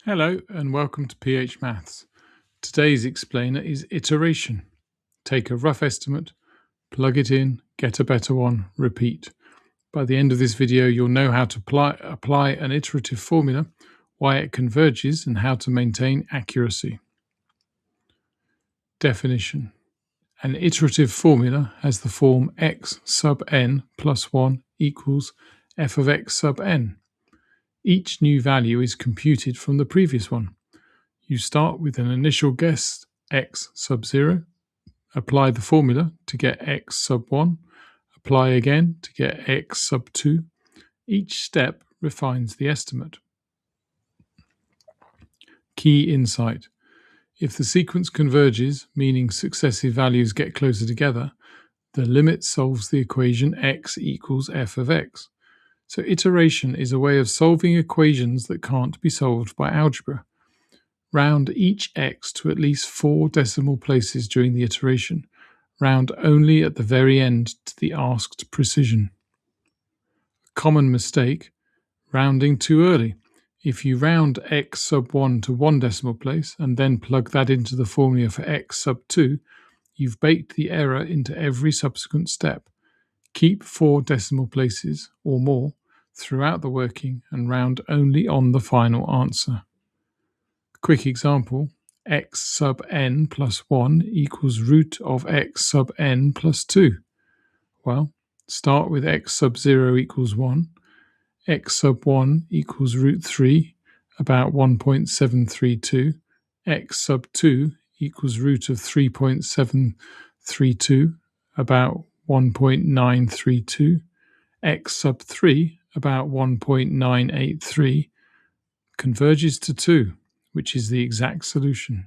Hello and welcome to PH Maths. Today's explainer is iteration. Take a rough estimate, plug it in, get a better one, repeat. By the end of this video, you'll know how to apply an iterative formula, why it converges, and how to maintain accuracy. Definition. An iterative formula has the form x sub n plus 1 equals f of x sub n. Each new value is computed from the previous one. You start with an initial guess x sub 0, apply the formula to get x sub 1, apply again to get x sub 2. Each step refines the estimate. Key insight. If the sequence converges, meaning successive values get closer together, the limit solves the equation x equals f of x. So iteration is a way of solving equations that can't be solved by algebra. Round each x to at least 4 decimal places during the iteration. Round only at the very end to the asked precision. Common mistake, rounding too early. If you round x sub 1 to 1 decimal place and then plug that into the formula for x sub 2, you've baked the error into every subsequent step. Keep 4 decimal places or more throughout the working and round only on the final answer. Quick example, x sub n plus 1 equals root of x sub n plus 2. Well, start with x sub 0 equals 1, x sub 1 equals root 3, about 1.732, x sub 2 equals root of 3.732, about 1.932, x sub 3 about 1.983, converges to 2, which is the exact solution.